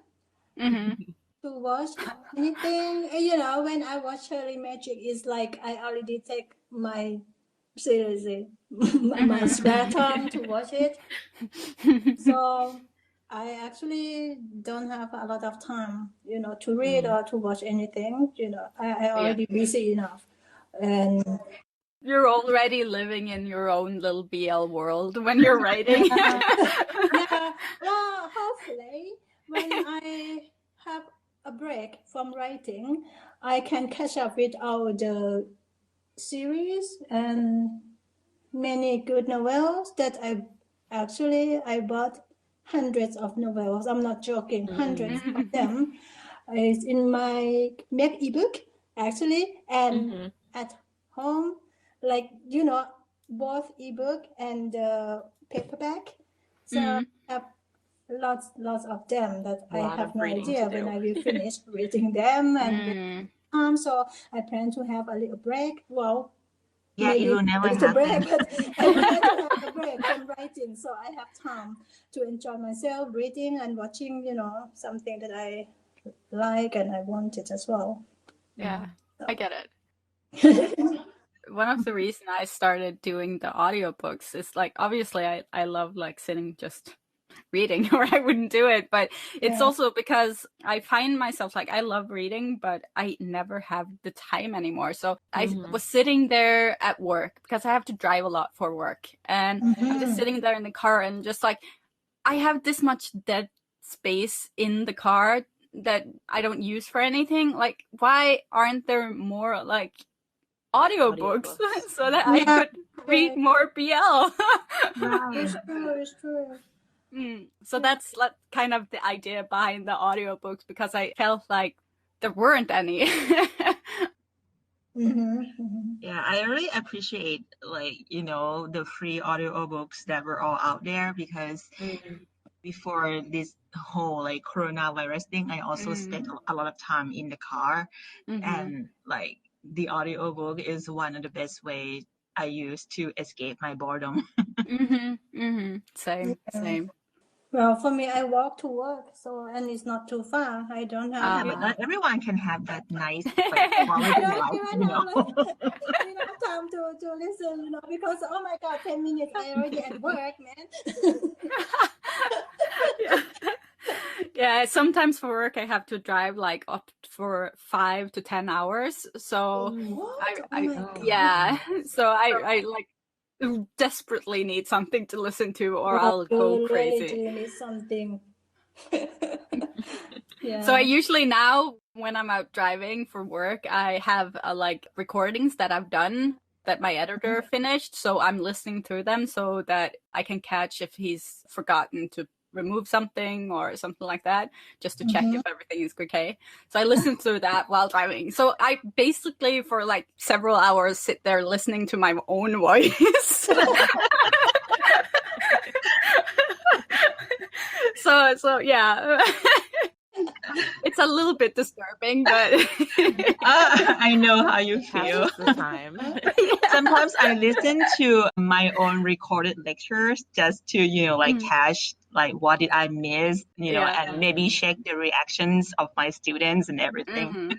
to watch anything. You know, when I watch Cherry Magic, it's like I already take my seriously my spare time to watch it. So I actually don't have a lot of time, you know, to read or to watch anything. You know, I already busy enough, and You're already living in your own little BL world when you're writing. yeah. Well, hopefully, when I have a break from writing, I can catch up with all the series and many good novels that I bought hundreds of novels. I'm not joking, hundreds of them. It's in my Mac ebook actually, and at home, like you know, both ebook and paperback. So I have lots of them that I have no idea when I will finish reading them and so I plan to have a little break. Well, Yeah, maybe it will never a little happen. break, but I plan to have a break from writing, so I have time to enjoy myself reading and watching, you know, something that I like and I want it as well. Yeah, I get it. One of the reasons I started doing the audiobooks is like, obviously I love like sitting just reading or I wouldn't do it, but it's also because I find myself like I love reading, but I never have the time anymore. So I was sitting there at work because I have to drive a lot for work, and I'm just sitting there in the car and just like I have this much dead space in the car that I don't use for anything. Like, why aren't there more like audiobooks so that I could read more BL? It's true. So that's kind of the idea behind the audiobooks, because I felt like there weren't any. Yeah, I really appreciate like, you know, the free audiobooks that were all out there, because before this whole like coronavirus thing, I also spent a lot of time in the car, and like the audiobook is one of the best ways I use to escape my boredom. Same. Well, for me, I walk to work, so and it's not too far. I don't have. Yeah, but not everyone can have that nice like quality life, you know. We don't have time to listen, you know, because oh my God, 10 minutes, I already at work, man. Yeah, sometimes for work I have to drive like up for 5 to 10 hours. So What? yeah. So I like desperately need something to listen to, or I'll go You crazy. really do need something. Yeah. So I usually now, when I'm out driving for work, I have like recordings that I've done that my editor finished. So I'm listening through them so that I can catch if he's forgotten to remove something or something like that, just to check if everything is okay. So I listen through that while driving. So I basically for like several hours sit there listening to my own voice. So yeah. It's a little bit disturbing, but I know how you feel. Passes the time. Sometimes I listen to my own recorded lectures just to, like catch like what did I miss, and maybe check the reactions of my students and everything.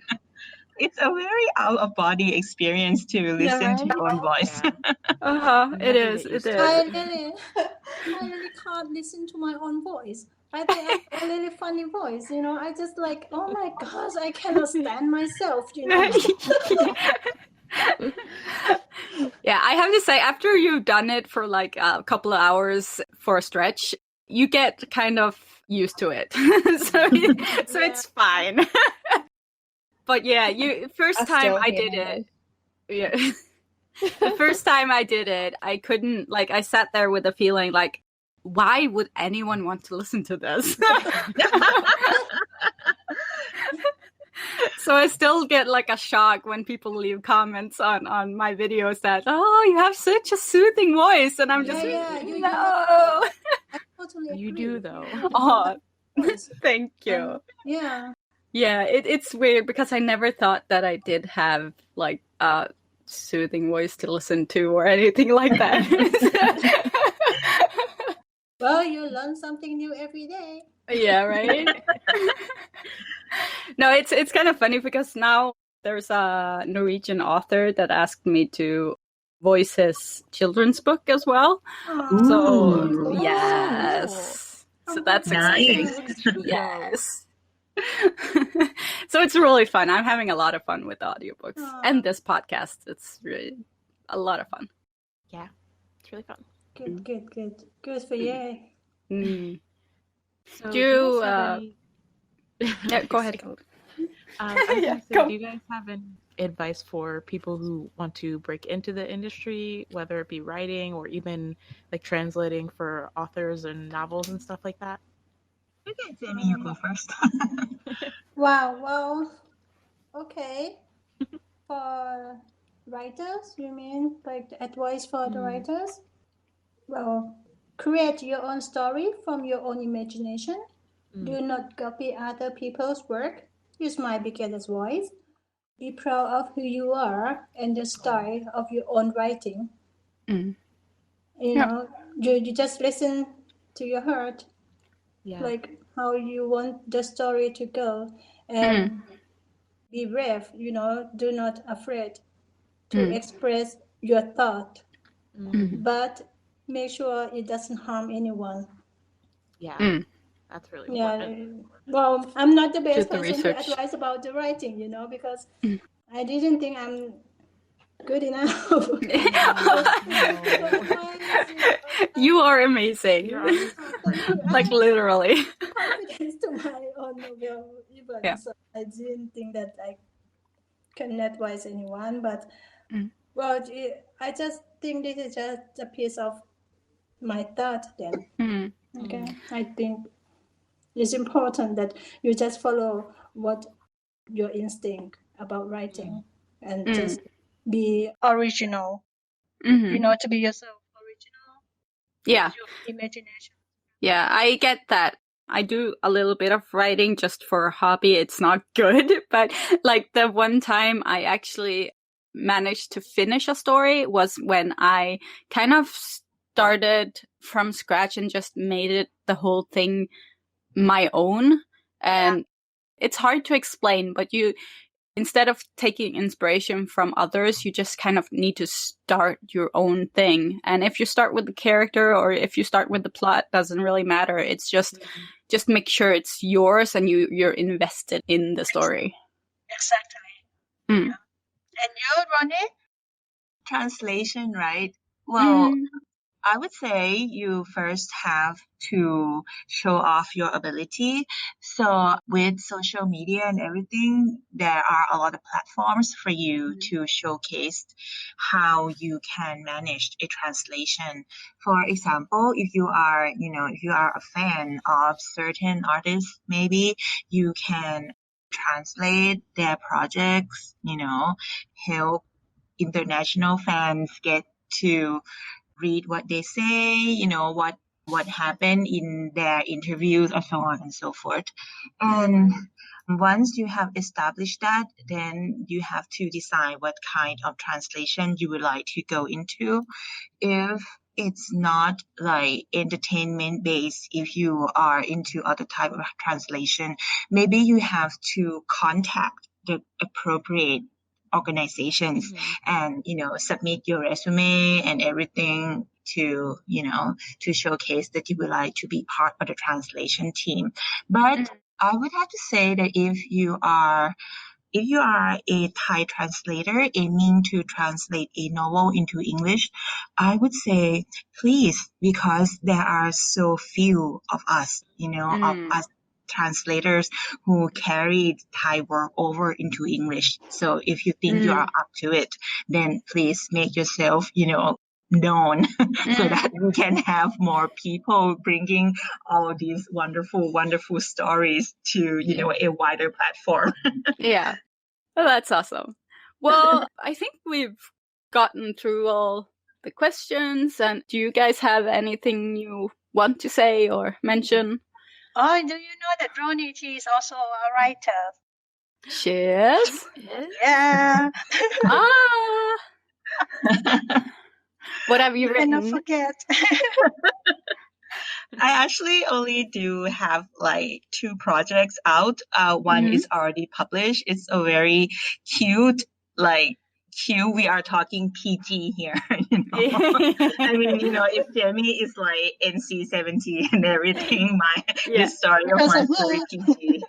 It's a very out of body experience to listen to your own voice. Yeah. it is. I really can't listen to my own voice. I think I have a really funny voice, I just like, oh my gosh, I cannot stand myself, Yeah, I have to say, after you've done it for like a couple of hours for a stretch, you get kind of used to it. so it's fine. But yeah, the first time I did it, I couldn't, like, I sat there with a feeling like, why would anyone want to listen to this? So I still get like a shock when people leave comments on my videos that, oh, you have such a soothing voice. And I'm just, no. I totally agree. You do, though. Oh, thank you. Yeah. Yeah, it's weird because I never thought that I did have like a soothing voice to listen to or anything like that. Well, you learn something new every day. Yeah, right? No, it's kind of funny because now there's a Norwegian author that asked me to voice his children's book as well. So, yes. So that's exciting. Yes. So it's really fun. I'm having a lot of fun with audiobooks and this podcast. It's really a lot of fun. Yeah, it's really fun. Good for you. So Do you, any... yeah, go ahead. do you guys have any advice for people who want to break into the industry, whether it be writing or even like translating for authors and novels and stuff like that? Okay, Jamie, you go first. Wow. Well, okay. For writers, you mean like the advice for the writers? Well, create your own story from your own imagination. Do not copy other people's work. Use my biggest voice. Be proud of who you are and the style of your own writing. You know, you just listen to your heart, like how you want the story to go, and be brave. Do not afraid to express your thought, but make sure it doesn't harm anyone. Yeah. That's really important. Yeah, well, I'm not the best Do the person to research. advise about the writing, because I didn't think I'm good enough. You are amazing. Like literally. Confidence to my own novel, even. So I didn't think that I can advise anyone, but well, I just think this is just a piece of my thought then. Okay, I think it's important that you just follow what your instinct about writing and just be original. To be yourself, original. Yeah. Your imagination. Yeah, I get that. I do a little bit of writing just for a hobby. It's not good, but like the one time I actually managed to finish a story was when I kind of started from scratch and just made it the whole thing my own. And it's hard to explain, but instead of taking inspiration from others, you just kind of need to start your own thing. And if you start with the character or if you start with the plot, doesn't really matter. It's just make sure it's yours and you're invested in the story. exactly. Mm. And you, Roni? Translation, right? Well, I would say you first have to show off your ability. So with social media and everything, there are a lot of platforms for you to showcase how you can manage a translation. For example, if you are a fan of certain artists, maybe you can translate their projects, help international fans get to read what they say, what happened in their interviews and so on and so forth. And once you have established that, then you have to decide what kind of translation you would like to go into. If it's not like entertainment based, if you are into other type of translation, maybe you have to contact the appropriate organizations and submit your resume and everything to showcase that you would like to be part of the translation team. But I would have to say that if you are a Thai translator aiming to translate a novel into English, I would say please, because there are so few of us, of us translators who carried Thai work over into English. So if you think you are up to it, then please make yourself, known so that we can have more people bringing all these wonderful, wonderful stories to, a wider platform. Yeah. Well, that's awesome. Well, I think we've gotten through all the questions. And do you guys have anything you want to say or mention? Oh, do you know that Roni, she is also a writer? Cheers. Yeah. What have you written? Cannot forget. I actually only do have like 2 projects out. One is already published. It's a very cute. We are talking PG here. I mean, if Bamee is like NC-17 and everything, this story of mine is very PG.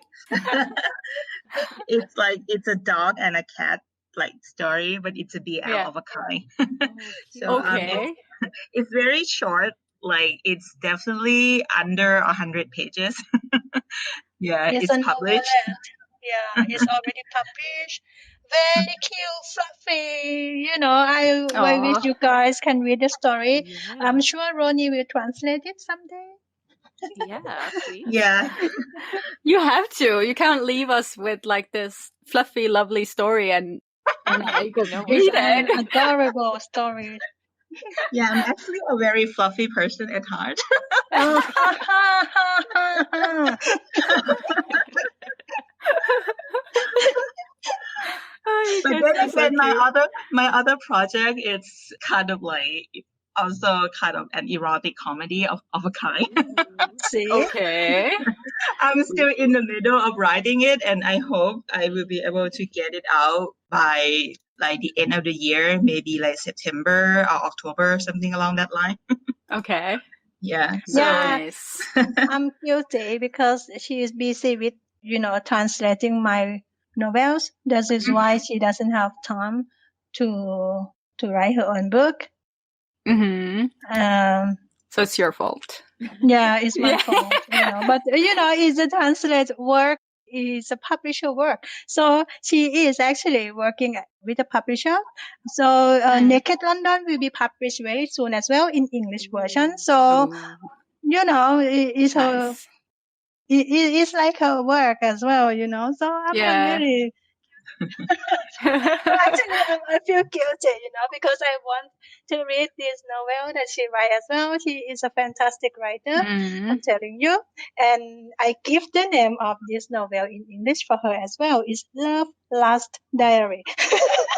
It's a dog and a cat like story, but it's a BL of a kind. So it's very short. Like it's definitely under 100 pages. It's published. Yeah, it's already published. Very cute, fluffy. I wish you guys can read the story. Yeah. I'm sure Roni will translate it someday. Yeah, please. Yeah. You have to. You can't leave us with like this fluffy, lovely story and I go read it. Adorable story. Yeah, I'm actually a very fluffy person at heart. But then again, my other project, it's kind of like also kind of an erotic comedy of a kind. See? Okay. I'm still in the middle of writing it, and I hope I will be able to get it out by like the end of the year, maybe like September or October, something along that line. Okay. Yeah. So nice. I'm guilty because she is busy with, translating my novels. That is why she doesn't have time to write her own book. So it's your fault. Yeah, it's my fault. But it's a translate work. Is a publisher work. So she is actually working with a publisher. So Naked London will be published very soon as well in English version. So it's nice. it's like her work as well. So I'm really actually I feel guilty, because I want to read this novel that she writes as well. She is a fantastic writer, I'm telling you. And I give the name of this novel in English for her as well. It's Love Last Diary.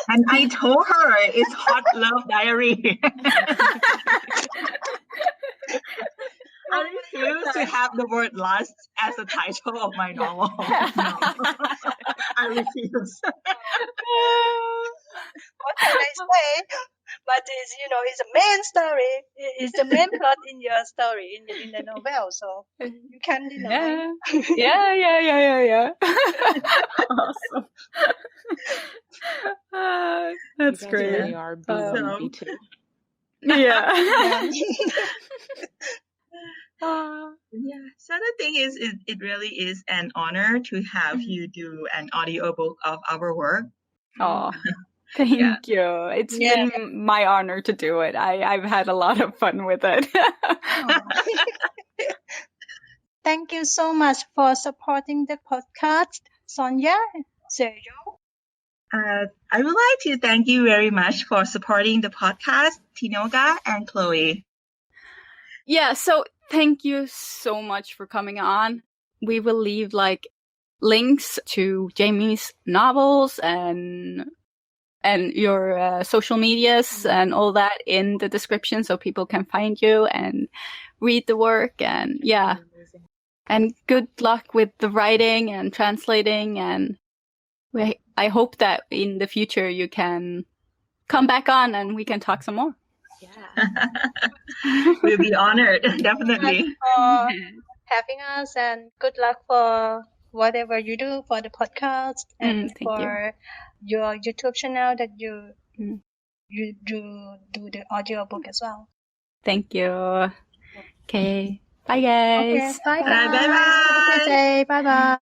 And I told her it's Hot Love Diary. I refuse to have the word lust as a title of my novel. No. I refuse. What can I say? but it's a main story. It's the main plot in your story in the novel, so you can't deny. Yeah. Awesome. That's you guys great. really are B1, B2. Yeah. Yeah. So the thing is, it really is an honor to have you do an audiobook of our work. Oh, thank you. It's been my honor to do it. I've had a lot of fun with it. Thank you so much for supporting the podcast, Sonia, Sergio. I would like to thank you very much for supporting the podcast, Tinoga and Chloe. Yeah, so thank you so much for coming on. We will leave links to Jamie's novels and your social medias and all that in the description so people can find you and read the work. And yeah, and good luck with the writing and translating. And I hope that in the future you can come back on and we can talk some more. Yeah. We'll be honored, definitely. Thank you for having us, and good luck for whatever you do for the podcast and for your YouTube channel that you do the audiobook as well. Thank you. Okay. Bye, guys. Okay, bye. Bye. Have a good day. Bye bye.